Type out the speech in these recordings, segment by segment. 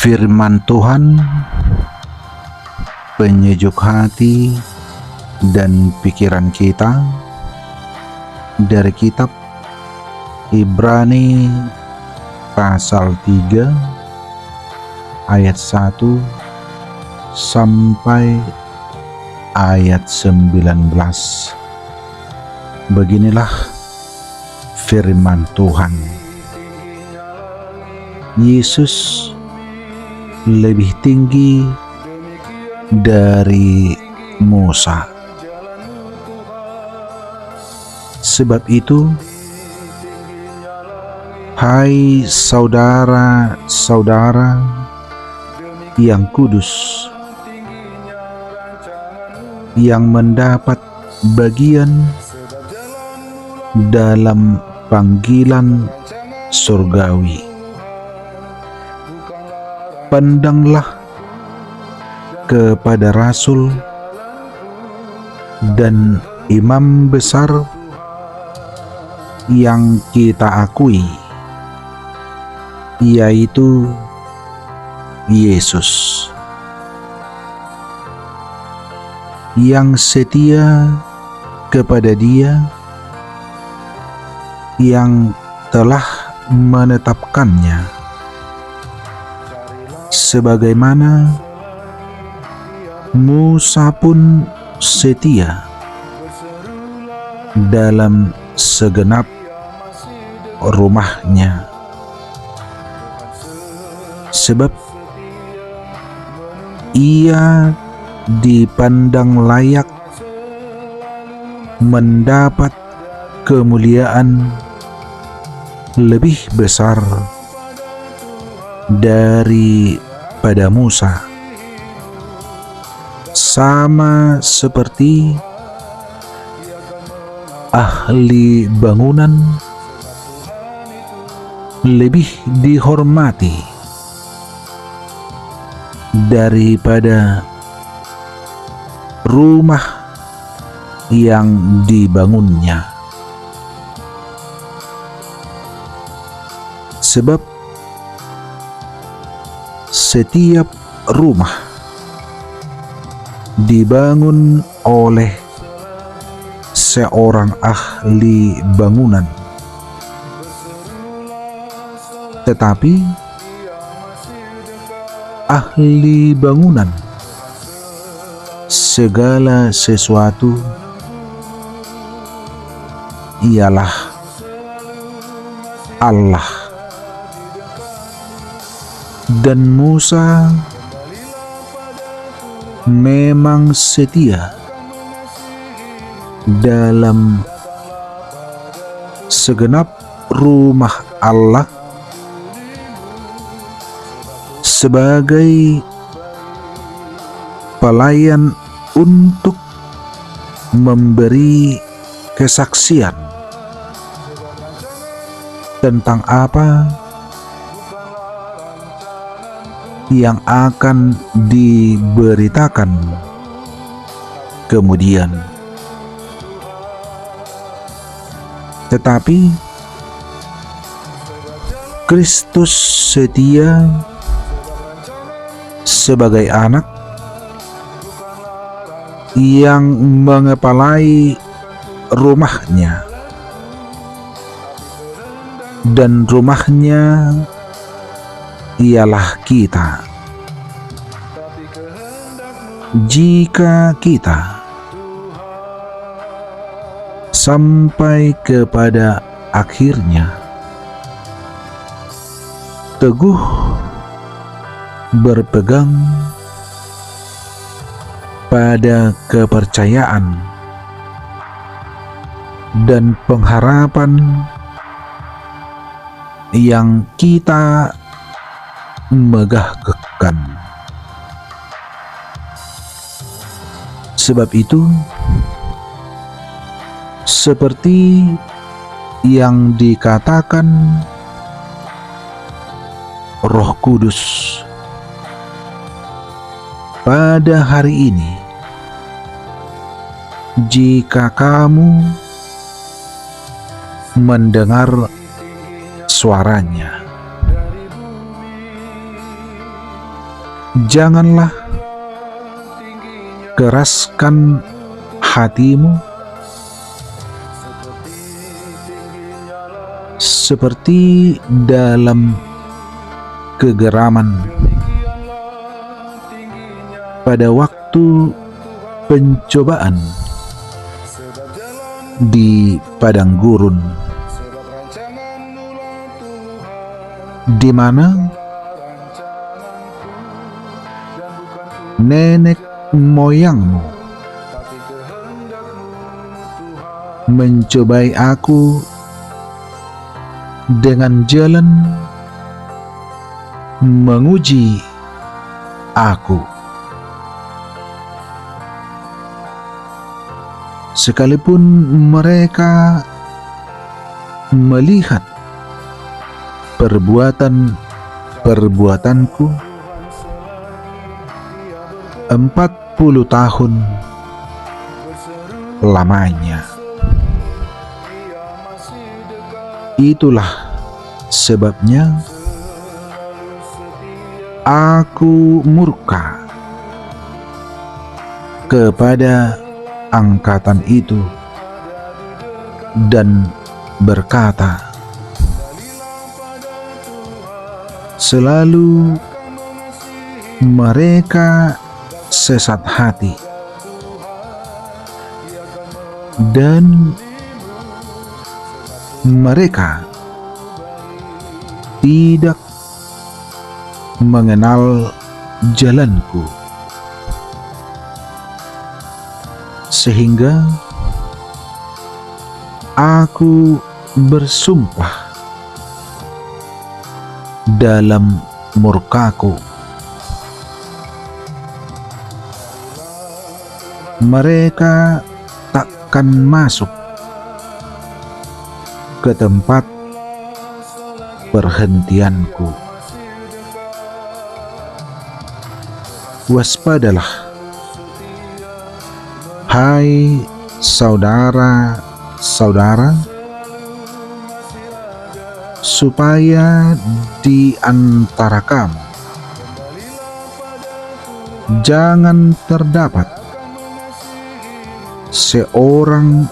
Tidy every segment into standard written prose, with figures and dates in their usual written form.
Firman Tuhan penyejuk hati dan pikiran kita dari kitab Ibrani pasal 3 ayat 1 sampai ayat 19. Beginilah firman Tuhan. Yesus lebih tinggi dari Musa. Sebab itu, hai saudara-saudara yang kudus, yang mendapat bagian dalam panggilan surgawi, pandanglah kepada Rasul dan Imam besar yang kita akui, yaitu Yesus, yang setia kepada Dia yang telah menetapkannya, sebagaimana Musa pun setia dalam segenap rumahnya. Sebab ia dipandang layak mendapat kemuliaan lebih besar daripada Musa, sama seperti ahli bangunan lebih dihormati daripada rumah yang dibangunnya. Sebab setiap rumah dibangun oleh seorang ahli bangunan, tetapi ahli bangunan segala sesuatu ialah Allah. Dan Musa memang setia dalam segenap rumah Allah sebagai pelayan untuk memberi kesaksian tentang apa yang akan diberitakan kemudian. Tetapi Kristus setia sebagai anak yang mengepalai rumahnya, dan rumahnya ialah kita. Jika kita sampai kepada akhirnya teguh berpegang pada kepercayaan dan pengharapan yang kita megahkan. Sebab itu, seperti yang dikatakan Roh Kudus pada hari ini, jika kamu mendengar suaranya, Janganlah keraskan hatimu seperti dalam kegeraman pada waktu pencobaan di padang gurun, di mana nenek moyangmu mencobai aku dengan jalan menguji aku. Sekalipun mereka melihat perbuatanku 40 tahun lamanya. Itulah sebabnya aku murka kepada angkatan itu dan berkata, selalu mereka sesat hati dan mereka tidak mengenal jalanku, sehingga aku bersumpah dalam murkaku, mereka takkan masuk ke tempat perhentianku. Waspadalah, hai saudara-saudara, supaya di antara kamu jangan terdapat seorang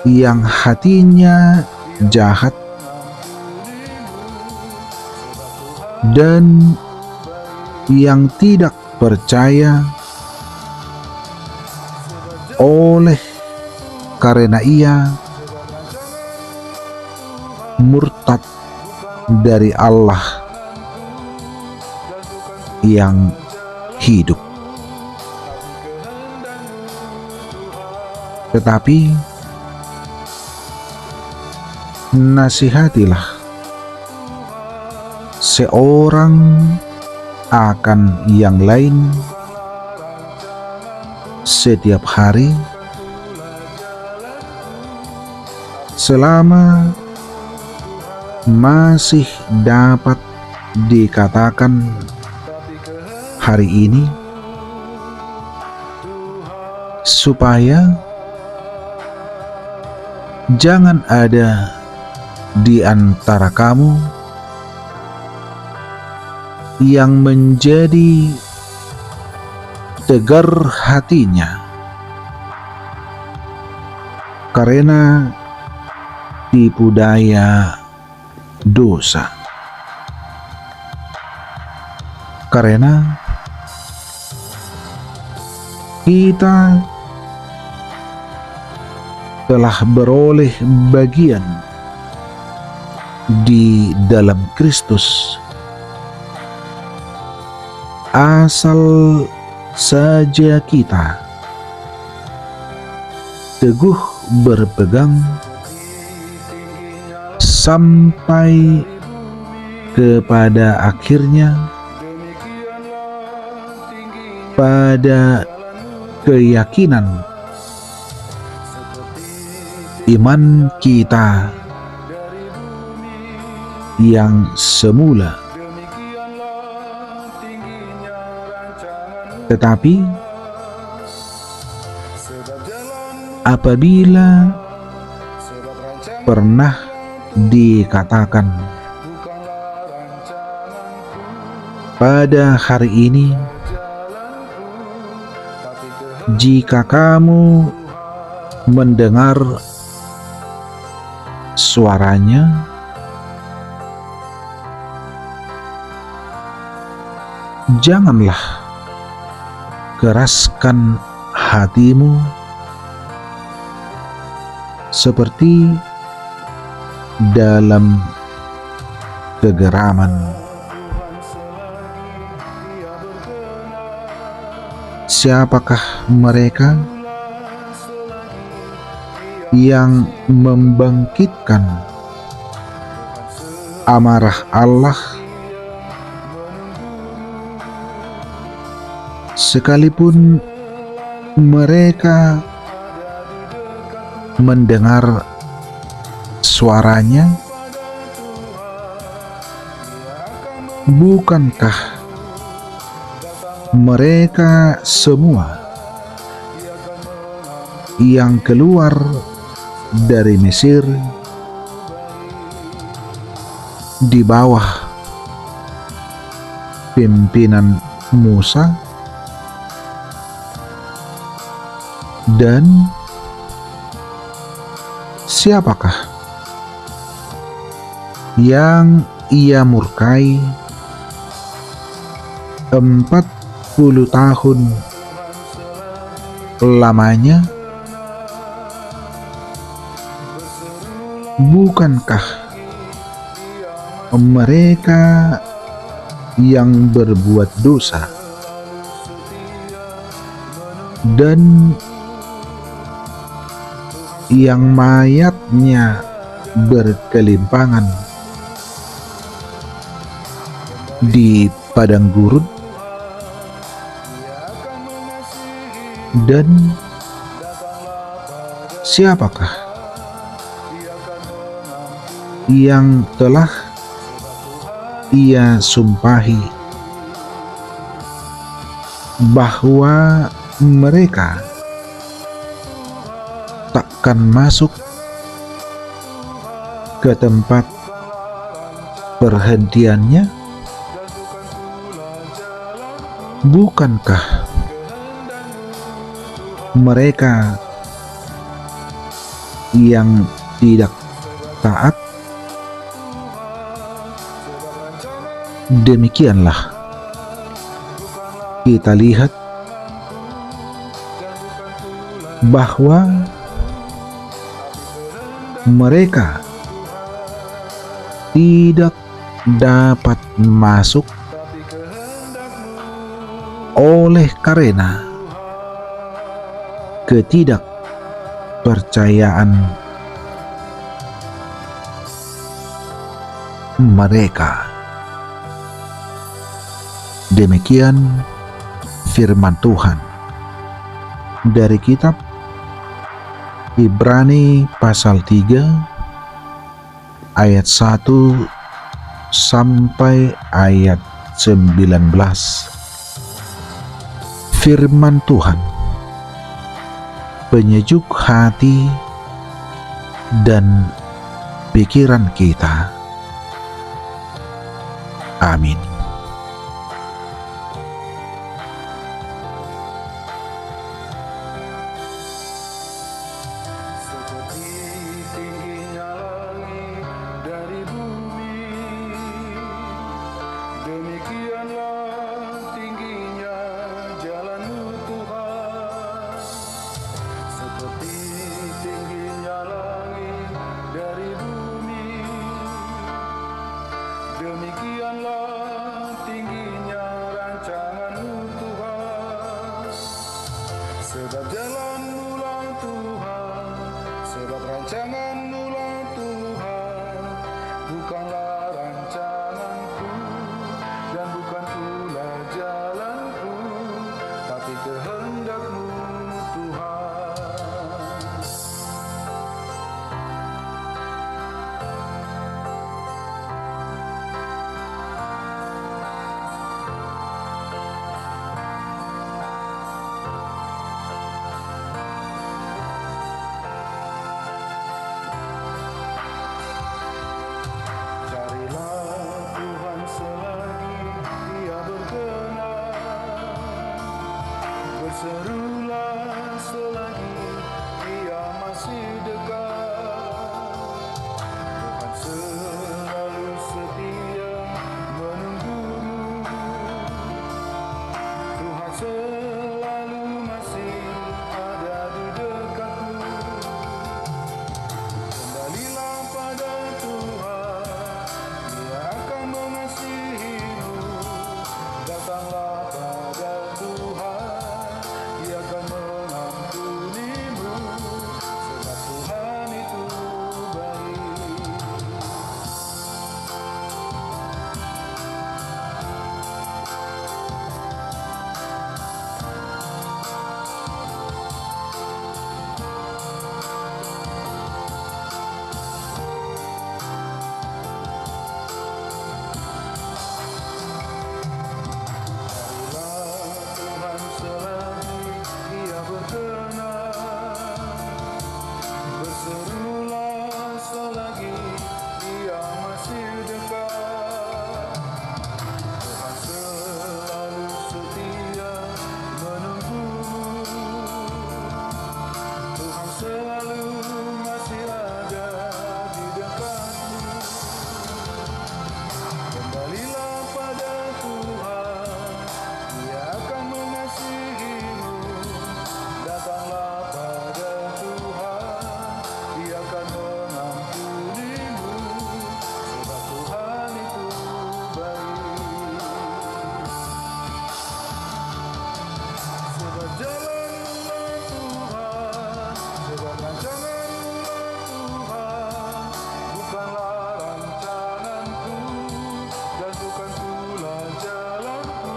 yang hatinya jahat dan yang tidak percaya oleh karena ia murtad dari Allah yang hidup. Tetapi nasihatilah seorang akan yang lain setiap hari selama masih dapat dikatakan hari ini, supaya jangan ada di antara kamu yang menjadi tegar hatinya karena tipu daya dosa, karena kita telah beroleh bagian di dalam Kristus, asal saja kita teguh berpegang sampai kepada akhirnya pada keyakinan iman kita yang semula. Tetapi apabila pernah dikatakan pada hari ini, jika kamu mendengar suaranya, janganlah keraskan hatimu seperti dalam kegeraman. Siapakah mereka yang membangkitkan amarah Allah sekalipun mereka mendengar suaranya? Bukankah mereka semua yang keluar dari Mesir di bawah pimpinan Musa, dan siapakah yang ia murkai 40 tahun lamanya? Bukankah mereka yang berbuat dosa dan yang mayatnya berkelimpangan di padang gurun? Dan siapakah yang telah ia sumpahi bahwa mereka takkan masuk ke tempat perhentiannya? Bukankah mereka yang tidak taat? Demikianlah kita lihat bahwa mereka tidak dapat masuk oleh karena ketidakpercayaan mereka. Demikian firman Tuhan dari kitab Ibrani pasal 3 ayat 1 sampai ayat 19. Firman Tuhan penyejuk hati dan pikiran kita. Amin. Demikianlah tingginya rancangan-Mu Tuhan, sebab jalan-Mu-lah Tuhan, sebab rancangan-Mu-lah Tuhan, bukanlah rancanganku dan bukan pula jalanku, tapi kehendak-Mu Tuhan. Berserulah selagi Dia masih dekat. Tuhan selalu setia menunggumu. Tuhan selalu masih ada di dekatmu. Kembalilah pada Tuhan, Dia akan mengasihimu. Datanglah pada Tuhan, Dia akan mengampunimu, sebab Tuhan itu baik. Tuhan selagi Dia berkenan. Berserulah selagi Dia masih dekat. Tuhan selalu setia menunggumu. Tuhan selalu masih ada di dekatmu. Kembalilah pada Tuhan, Dia akan mengasihimu. Datanglah pada Tuhan, Dia akan mengampunimu, sebab Tuhan itu baik. Sebab jalan-Mu Tuhan, sebab rancangan-Mu Tuhan, bukanlah rancanganku, dan bukan pula jalanku,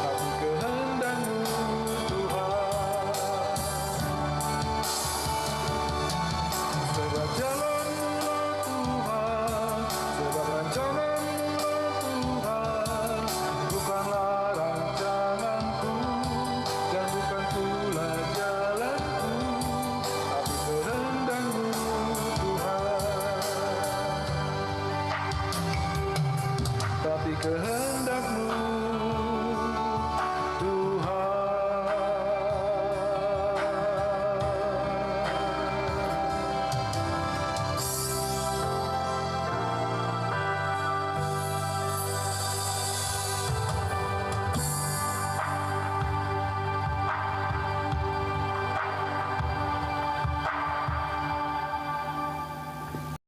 tapi kehendak-Mu Tuhan. Sebab jalan-Mu Tuhan, sebab rancangan-Mu Tuhan, bukanlah rancanganku, dan bukan pula jalanku, tapi kehendak-Mu Tuhan. Tapi kehendak